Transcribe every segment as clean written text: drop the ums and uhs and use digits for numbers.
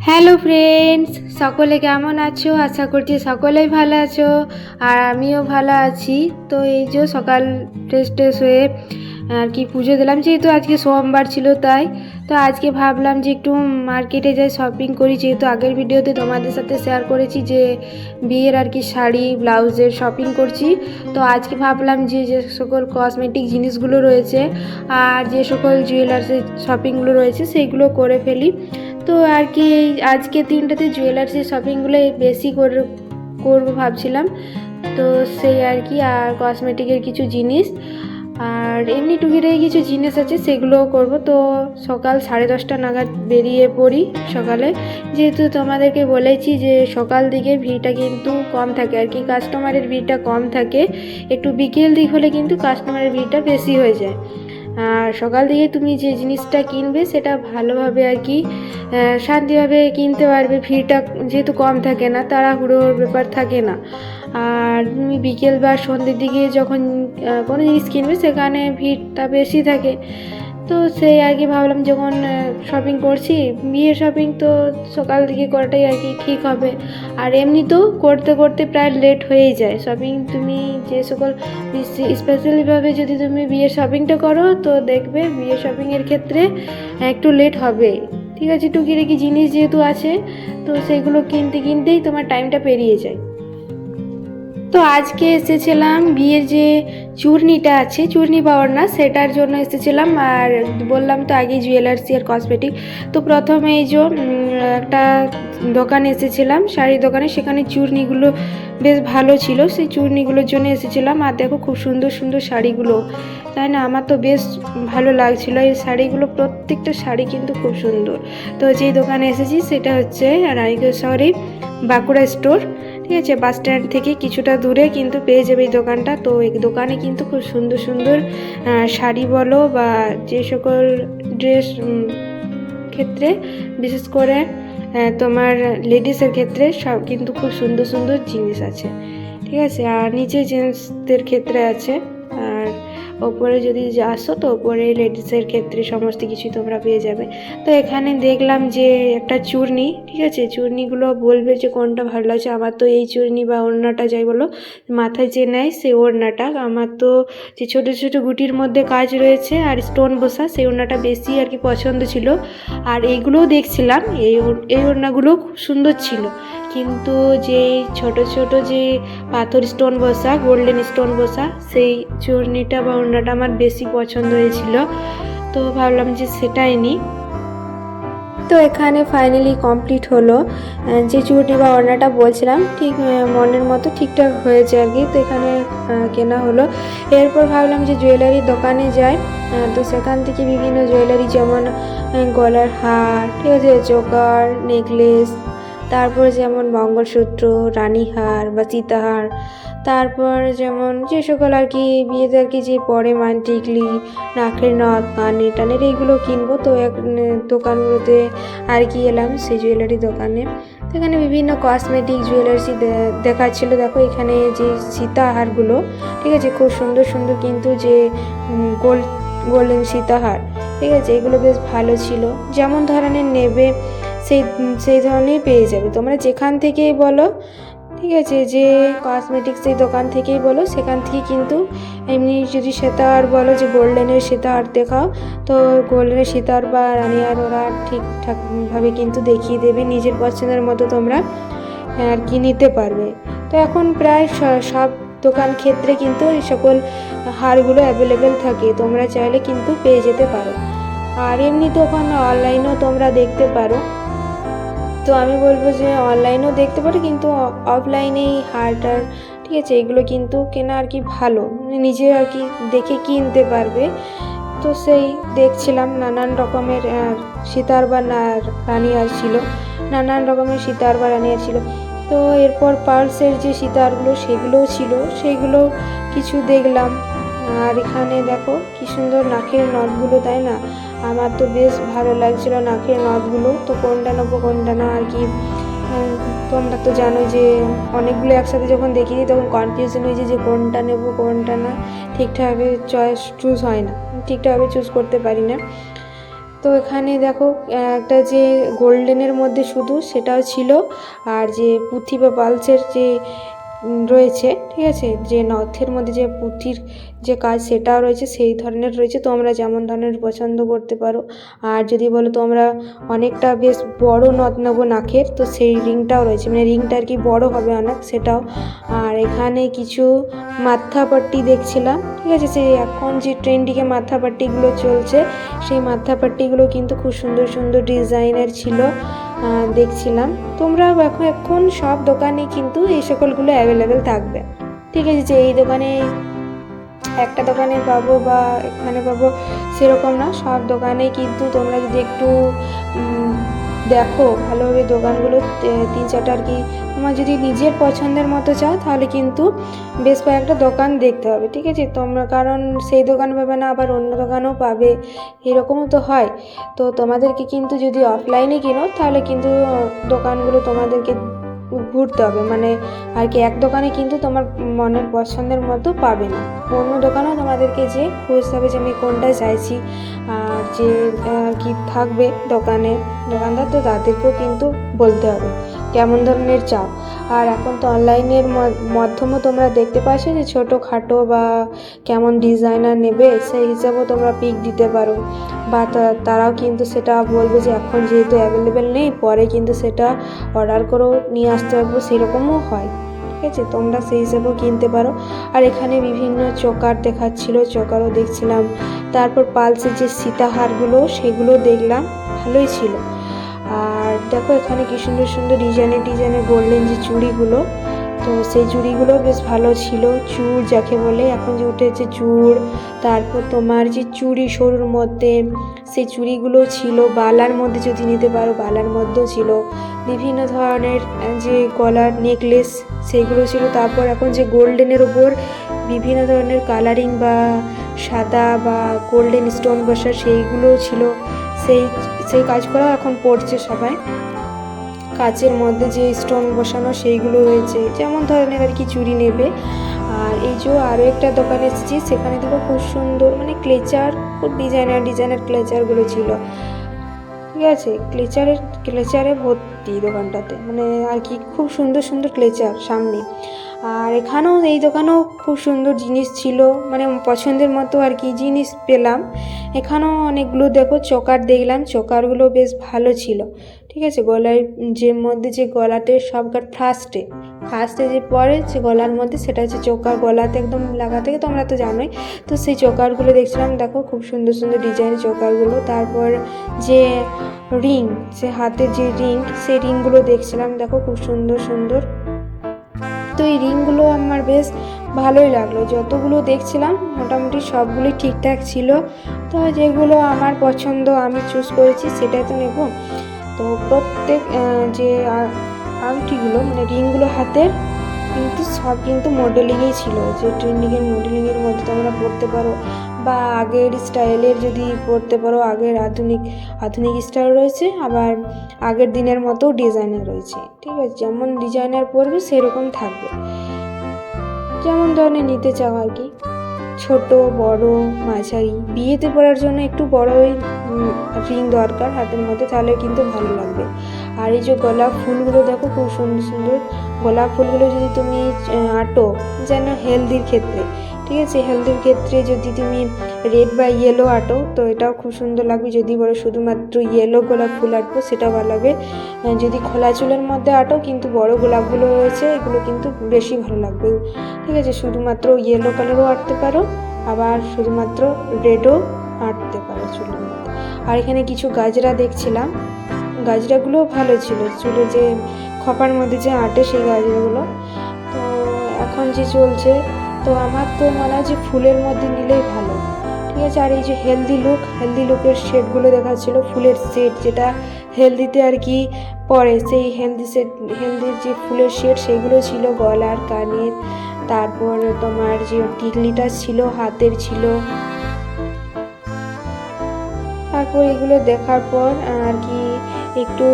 Hello friends, সকলে কেমন আছো? আশা করছি সকলেই ভালো আছো আর আমিও ভালো আছি। তো এই যে সকাল ফ্রেশ হয়ে আর কি পুজো দিলাম, যেহেতু আজকে সোমবার ছিল তাই। তো আজকে ভাবলাম যে একটু মার্কেটে যাই, শপিং করি, যেহেতু আগের ভিডিওতে তোমাদের সাথে শেয়ার করেছি যে বিয়ের আর কি শাড়ি ব্লাউজের শপিং করছি। তো আজকে ভাবলাম যে যে সকল কসমেটিক জিনিসগুলো রয়েছে আর যে সকল জুয়েলার্সের শপিংগুলো রয়েছে সেইগুলো করে ফেলি। তো আর কি আজকে দিনটাতে জুয়েলার্সের শপিংগুলো বেশি করবো ভাবছিলাম। তো সেই আর কি, আর কসমেটিকের কিছু জিনিস আর এমনি টুকিটাকি কিছু জিনিস আছে সেগুলোও করব। তো সকাল 10:30 নাগাদ বেরিয়ে পড়ি সকালে, যেহেতু তোমাদেরকে বলেছি যে সকাল দিকে ভিড়টা কিন্তু কম থাকে আর কি, কাস্টমারের ভিড়টা কম থাকে। একটু বিকেল দিক হলে কিন্তু কাস্টমারের ভিড়টা বেশি হয়ে যায়। আর সকাল দিকে তুমি যে জিনিসটা কিনবে সেটা ভালোভাবে আর কি শান্তিভাবে কিনতে পারবে, ভিড়টা যেহেতু কম থাকে না, তাড়াহুড়োর ব্যাপার থাকে না। আর তুমি বিকেল বা সন্ধ্যের দিকে যখন কোনো জিনিস কিনবে সেখানে ভিড়টা বেশি থাকে। তো সেই আর কি ভাবলাম যখন শপিং করছি, বিয়ের শপিং, তো সকাল দিকে করাটাই আর কি ঠিক হবে। আর এমনি তো করতে করতে প্রায় লেট হয়েই যায় শপিং। তুমি যে সকল স্পেশালিভাবে যদি তুমি বিয়ের শপিংটা করো তো দেখবে বিয়ের শপিংয়ের ক্ষেত্রে একটু লেট হবে। ঠিক আছে, টুকিটাকি জিনিস যেহেতু আছে তো সেগুলো কিনতে কিনতেই তোমার টাইমটা পেরিয়ে যায়। তো আজকে এসেছিলাম বিয়ের যে চূর্ণিটা আছে, চূর্ণি পাওয়ার না, সেটার জন্য এসেছিলাম। আর বললাম তো আগে জুয়েলার্সি আর কসমেটিক। তো প্রথমে এই যে একটা দোকানে এসেছিলাম, শাড়ির দোকানে, সেখানে চূর্ণিগুলো বেশ ভালো ছিল, সেই চূর্ণিগুলোর জন্য এসেছিলাম। আর দেখো খুব সুন্দর সুন্দর শাড়িগুলো, তাই না? আমার তো বেশ ভালো লাগছিলো এই শাড়িগুলো, প্রত্যেকটা শাড়ি কিন্তু খুব সুন্দর। তো যেই দোকানে এসেছি সেটা হচ্ছে রানীগঞ্জ শহরে বাঁকুড়া স্টোর। ঠিক আছে, বাস স্ট্যান্ড থেকে কিছুটা দূরে কিন্তু পেয়ে যাবে এই দোকানটা। তো এই দোকানে কিন্তু খুব সুন্দর সুন্দর শাড়ি বলো বা যে সকল ড্রেস ক্ষেত্রে, বিশেষ করে তোমার লেডিসের ক্ষেত্রে সব কিন্তু খুব সুন্দর সুন্দর জিনিস আছে। ঠিক আছে, আর নিচে জেন্টসদের ক্ষেত্রে আছে। আর ওপরে যদি আসো তো ওপরে লেডিসের ক্ষেত্রে সমস্ত কিছু তোমরা পেয়ে যাবে। তো এখানে দেখলাম যে একটা চূর্ণি, ঠিক আছে, চূর্ণিগুলো বলবে যে কোনটা ভালো লাগছে। আমার তো এই চূর্ণি বা ওড়নাটা যাই বলো, মাথায় যে নেয় সেই ওড়নাটা, আমার তো যে ছোটো ছোটো গুটির মধ্যে কাজ রয়েছে আর স্টোন বসা, সেই ওড়নাটা বেশি আর কি পছন্দ ছিল। আর এইগুলোও দেখছিলাম, এই ওড়নাগুলো খুব সুন্দর ছিল, কিন্তু যে ছোট ছোট যে পাথর স্টোন বসা, গোল্ডেন স্টোন বসা, সেই চূর্ণিটা বা ওড়নাটা আমার বেশি পছন্দ হয়েছিল। তো ভাবলাম যে সেটাই নিই। তো এখানে ফাইনালি কমপ্লিট হলো, যে চুড়ি বা ওড়নাটা বলছিলাম ঠিক মনের মতো ঠিকঠাক হয়েছে আর কি। তো এখানে কেনা হলো। এরপর ভাবলাম যে জুয়েলারির দোকানে যাই। তো সেখান থেকে বিভিন্ন জুয়েলারি, যেমন গলার হার, ঠিক আছে, চোকার, নেকলেস, তারপর যেমন মঙ্গলসূত্র, রানীহার বা সীতাহার, তারপর যেমন যে সকল আর কি বিয়েতে আর কি যে পরে টিকলি, নাকের নথ, কানের টানের, এইগুলো কিনবো। তো এক দোকানগুলোতে আর কি এলাম, সেই জুয়েলারি দোকানে। তো এখানে বিভিন্ন কসমেটিক জুয়েলারি দেখাচ্ছিলো। দেখো এখানে যে সীতাহারগুলো, ঠিক আছে, খুব সুন্দর সুন্দর কিন্তু যে গোল্ডেন সীতাহার, ঠিক আছে, এগুলো বেশ ভালো ছিল। যেমন ধরনের নেবে সেই ধরনের পেয়ে যাবে তোমরা যেখান থেকেই বলো। ঠিক আছে, যে কসমেটিক্সের দোকান থেকেই বলো সেখান থেকে কিন্তু এমনি যদি সীতাহার বলো যে গোল্ডেনের সীতাহার দেখাও, তো গোল্ডেনের সীতাহার বা রানীহার ওরা ঠিকঠাকভাবে কিন্তু দেখিয়ে দেবে, নিজের পছন্দের মতো তোমরা আর কি নিতে পারবে। তো এখন প্রায় সব দোকান ক্ষেত্রে কিন্তু এই সকল হারগুলো অ্যাভেলেবেল থাকে, তোমরা চাইলে কিন্তু পেয়ে যেতে পারো। আর এমনি তো এখন অনলাইনেও তোমরা দেখতে পারো। তো আমি বলবো যে অনলাইনেও দেখতে পারো, কিন্তু অফলাইনেই হারটার, ঠিক আছে, এগুলো কিন্তু কেনা আর কি ভালো, নিজে আর কি দেখে কিনতে পারবে। তো সেই দেখছিলাম নানান রকমের সীতাহার বা রানীহার ছিল, নানান রকমের সীতাহার বা রানীহার ছিল। তো এরপর পার্লসের যে সীতাহারগুলো সেগুলোও ছিল, সেগুলো কিছু দেখলাম। আর এখানে দেখো কি সুন্দর নাকের নথগুলো, তাই না? আমার তো বেশ ভালো লাগছিল নাকের নথগুলো। তো কোনটা নেবো কোনটা না আর কি, তোমরা তো জানো যে অনেকগুলো একসাথে যখন দেখি দিই তখন কনফিউশন হয়ে যায় যে কোনটা নেবো কোনটা না, ঠিকঠাকভাবে চুজ হয় না, ঠিকঠাকভাবে চুজ করতে পারি না। তো এখানে দেখো একটা যে গোল্ডেনের মধ্যে শুধু সেটাও ছিল, আর যে পুঁথি বা পালসের যে রয়েছে, ঠিক আছে, যে নথের মধ্যে যে পুঁথির যে কাজ সেটাও রয়েছে, সেই ধরনের রয়েছে। তোমরা যেমন ধরনের পছন্দ করতে পারো। আর যদি বলো তোমরা অনেকটা বেশ বড় নথ নেবো নাকের, তো সেই রিংটাও রয়েছে, মানে রিংটা আর কি বড় হবে অনেক, সেটাও। আর এখানে কিছু মাথাপাট্টি দেখছিলাম, ঠিক আছে, সেই এখন যে ট্রেন্ডিংয়ে মাথাপাট্টিগুলো চলছে, সেই মাথাপাট্টিগুলো কিন্তু খুব সুন্দর সুন্দর ডিজাইনের ছিল, দেখছিলাম। তোমরাও এখন সব দোকানে কিন্তু এই সকলগুলো অ্যাভেলেবেল থাকবে, ঠিক আছে। যে এই দোকানে একটা দোকানে পাবো বা এখানে পাবো সেরকম না, সব দোকানে কিন্তু তোমরা যদি একটু দেখো ভালোভাবে দোকানগুলো, 3-4টা আর কি, তোমার যদি নিজের পছন্দের মতো চাও তাহলে কিন্তু বেশ কয়েকটা দোকান দেখতে হবে, ঠিক আছে। তোমরা কারণ সেই দোকান পাবে না আবার অন্য দোকানও পাবে, এরকমও তো হয়। তো তোমাদেরকে কিন্তু যদি অফলাইনে কিনো তাহলে কিন্তু দোকানগুলো তোমাদেরকে ঘুরতে হবে, মানে আর কি এক দোকানে কিন্তু তোমার মনের পছন্দের মতো পাবে না, অন্য দোকানেও তোমাদেরকে যে খুঁজতে হবে যে আমি কোনটা চাইছি। আর যে আর কি থাকবে দোকানদার, তো তাদেরকেও কিন্তু বলতে হবে কেমন ধরনের চাও। আর এখন তো অনলাইনের মাধ্যমেও তোমরা দেখতে পাচ্ছ যে ছোটোখাটো বা কেমন ডিজাইনার নেবে সেই হিসাবেও তোমরা পিক দিতে পারো, বা তারাও কিন্তু সেটা বলবে যে এখন যেহেতু অ্যাভেলেবেল নেই, পরে কিন্তু সেটা অর্ডার করেও নিয়ে আসতে পারবো, সেরকমও হয়, ঠিক আছে। তোমরা সেই হিসাবেও কিনতে পারো। আর এখানে বিভিন্ন চোকার দেখাচ্ছিল, চোকারও দেখছিলাম। তারপর পালসের যে সীতাহারগুলো সেগুলো দেখলাম, ভালোই ছিল। আর দেখো এখানে কি সুন্দর সুন্দর ডিজাইনের গোল্ডেন যে চুড়িগুলো, তো সেই চুড়িগুলো বেশ ভালো ছিল। চূড় যাকে বলে এখন যে উঠেছে চূড়, তারপর তোমার যে চুড়ি সরুর মধ্যে সেই চুড়িগুলো ছিল, বালার মধ্যে যদি নিতে পারো বালার মধ্যেও ছিল, বিভিন্ন ধরনের যে গলার নেকলেস সেইগুলো ছিল। তারপর এখন যে গোল্ডেনের ওপর বিভিন্ন ধরনের কালারিং বা সাদা বা গোল্ডেন স্টোন বসা সেইগুলোও ছিল, সেই কাজ করাও এখন পড়ছে সবাই। কাচের মধ্যে যে স্টোন বসানো সেইগুলো রয়েছে, যেমন ধরনের আর কি চুড়ি নেবে। আর এই যে আরও একটা দোকানে এসেছি, সেখানে দেখো খুব সুন্দর মানে ক্লেচার, খুব ডিজাইনার ক্লেচারগুলো ছিল, ঠিক আছে। ক্লেচারে ভর্তি দোকানটাতে, মানে আর কি খুব সুন্দর সুন্দর ক্লেচার সামনে। আর এখানেও এই দোকানেও খুব সুন্দর জিনিস ছিল, মানে পছন্দের মতো আর কি জিনিস পেলাম। এখানেও অনেকগুলো দেখো চোকার দেখলাম, চোকারগুলো বেশ ভালো ছিল, ঠিক আছে। গলায় যে মধ্যে যে গলাতে সবকার ফার্স্টে যে পরে যে গলার মধ্যে সেটা হচ্ছে চোকার, গলাতে একদম লাগা থেকে, তোমরা তো জানোই। তো সেই চোকারগুলো দেখছিলাম, দেখো খুব সুন্দর সুন্দর ডিজাইনের চোকারগুলো। তারপর যে রিং, যে হাতের যে রিং, সেই রিংগুলো দেখছিলাম, দেখো খুব সুন্দর সুন্দর। তো এই রিংগুলো আমার বেশ ভালোই লাগলো, যতগুলো দেখছিলাম মোটামুটি সবগুলোই ঠিকঠাক ছিল। তো যেগুলো আমার পছন্দ আমি চুজ করেছি সেটাই তো নেব। তো প্রত্যেক যে আংটিগুলো মানে রিংগুলো হাতের কিন্তু সব কিন্তু মডেলিংই ছিল, যে ট্রেন্ডিংয়ের মডেলিংয়ের মধ্যে তোমরা পরতে পারো, বা আগের স্টাইলের যদি পরতে পারো, আগের আধুনিক স্টাইল রয়েছে, আবার আগের দিনের মতো ডিজাইনার রয়েছে, ঠিক আছে। যেমন ডিজাইনার পরবে সেরকম থাকবে, যেমন ধরনের নিতে চাও আর কি, ছোট বড় মাঝারি। বিয়েতে পরার জন্য একটু বড়ই রিং দরকার হাতের মধ্যে, তাহলে কিন্তু ভালো লাগবে। আর এই যে গোলাপ ফুলগুলো দেখো খুব সুন্দর সুন্দর, গোলাপ ফুলগুলো যদি তুমি আটো যেন হেলদির ক্ষেত্রে, ঠিক আছে, হেলদির ক্ষেত্রে যদি তুমি রেড বা ইয়েলো আটো তো এটাও খুব সুন্দর লাগবে। যদি বলো শুধুমাত্র ইয়েলো গোলাপ ফুল আঁটবো সেটাও ভালো লাগবে। যদি খোলা চুলের মধ্যে আটো কিন্তু বড় গোলাপগুলো রয়েছে এগুলো কিন্তু বেশি ভালো লাগবে, ঠিক আছে। শুধুমাত্র ইয়েলো কালারও আঁটতে পারো, আবার শুধুমাত্র রেডও আঁটতে পারো চুলের মধ্যে। আর এখানে কিছু গাজরা দেখছিলাম, গাজরাগুলো ভালো ছিল, চুলে যে খপার মধ্যে যে আঁটে সেই গাজরাগুলো। তো এখন যে চলছে, তো আমার তো মনে হয় যে ফুলের মধ্যে নিলেই ভালো, ঠিক আছে। আর এই যে হেলদি লুকের শেডগুলো দেখাচ্ছিলো, ফুলের সেট যেটা হেলদিতে আর কি পরে, সেই হেলদির যে ফুলের শেড সেইগুলো ছিল, গলার কানের, তারপর তোমার যে টিকলিটা ছিল হাতের ছিল। তারপর এগুলো দেখার পর আর কি একটু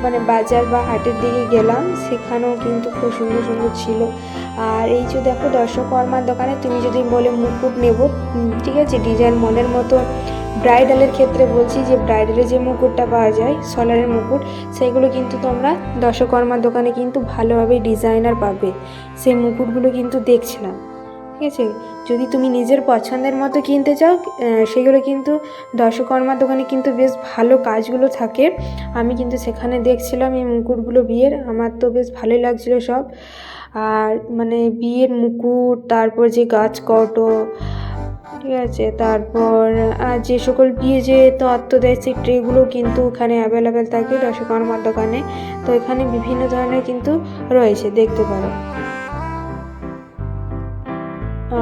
মানে বাজার বা হাটের দিকে গেলাম, সেখানেও কিন্তু খুব সুন্দর সুন্দর ছিল। আর এই যে দেখো দর্শকর্মার দোকানে তুমি যদি বলে মুকুট নেব, ঠিক আছে, ডিজাইন মনের মতো ব্রাইডালের ক্ষেত্রে বলছি যে ব্রাইডালের যে মুকুটটা পাওয়া যায় সলারের মুকুট, সেইগুলো কিন্তু তোমরা দশকর্মার দোকানে কিন্তু ভালোভাবে ডিজাইনার পাবে। সেই মুকুটগুলো কিন্তু দেখছিলাম, ঠিক আছে। যদি তুমি নিজের পছন্দের মতো কিনতে চাও সেগুলো কিন্তু দশকর্মার দোকানে কিন্তু বেশ ভালো কাজগুলো থাকে। আমি কিন্তু সেখানে দেখছিলাম এই মুকুটগুলো বিয়ের, আমার তো বেশ ভালোই লাগছিলো সব। আর মানে বিয়ের মুকুট, তারপর যে গাছ কটো, ঠিক আছে, তারপর যে সকল বিয়ে যে তত্ত্ব দেয় সেই ট্রেগুলো কিন্তু ওখানে অ্যাভেলেবেল থাকে দশকর্মার দোকানে। তো এখানে বিভিন্ন ধরনের কিন্তু রয়েছে, দেখতে পারো।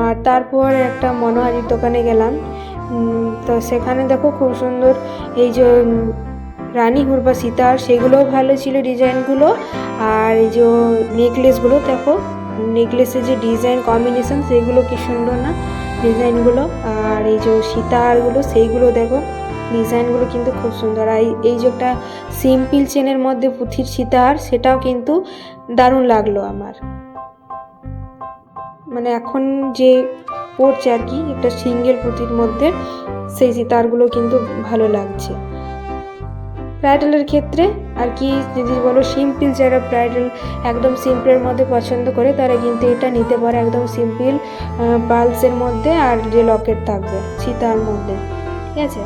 আর তারপর একটা মনোহারির দোকানে গেলাম, তো সেখানে দেখো খুব সুন্দর এই যে রানীহুর বা সীতার, সেগুলোও ভালো ছিল ডিজাইনগুলো। আর এই যে নেকলেসগুলো দেখো, নেকলেসের যে ডিজাইন কম্বিনেশন সেইগুলো কি সুন্দর না ডিজাইনগুলো। আর এই যে সীতারগুলো সেইগুলো দেখো ডিজাইনগুলো কিন্তু খুব সুন্দর। আর এই যে একটা সিম্পল চেনের মধ্যে পুঁথির সীতার, সেটাও কিন্তু দারুণ লাগলো আমার। মানে এখন যে পড়ছে আর কি একটা সিঙ্গেল পুঁথির মধ্যে, সেই সীতারগুলো কিন্তু ভালো লাগছে। ব্রাইডালের ক্ষেত্রে আর কি যদি বলো সিম্পল, যারা ব্রাইডাল একদম সিম্পলের মধ্যে পছন্দ করে তারা কিন্তু এটা নিতে পারে, একদম সিম্পল পালসের মধ্যে আর যে লকেট থাকবে সীতার মধ্যে, ঠিক আছে।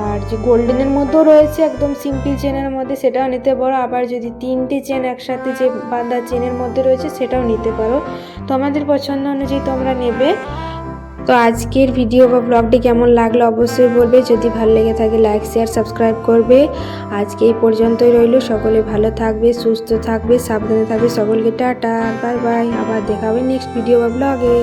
আর যে গোল্ডেনের মধ্যেও রয়েছে একদম সিম্পল চেনের মধ্যে, সেটাও নিতে পারো। আবার যদি 3টে চেন একসাথে যে বাঁধা চেনের মধ্যে রয়েছে সেটাও নিতে পারো। তোমাদের পছন্দ অনুযায়ী তোমরা নেবে। তো আজকের ভিডিও বা ব্লগটি কেমন লাগলো অবশ্যই বলবে। যদি ভালো লেগে থাকে লাইক শেয়ার সাবস্ক্রাইব করবে। আজকে এই পর্যন্তই রইল। সকলে ভালো থাকবে, সুস্থ থাকবে, সাবধানে থাকবে। সকলকে টাটা, বাই বাই। আবার দেখা হবে নেক্সট ভিডিও বা ব্লগে।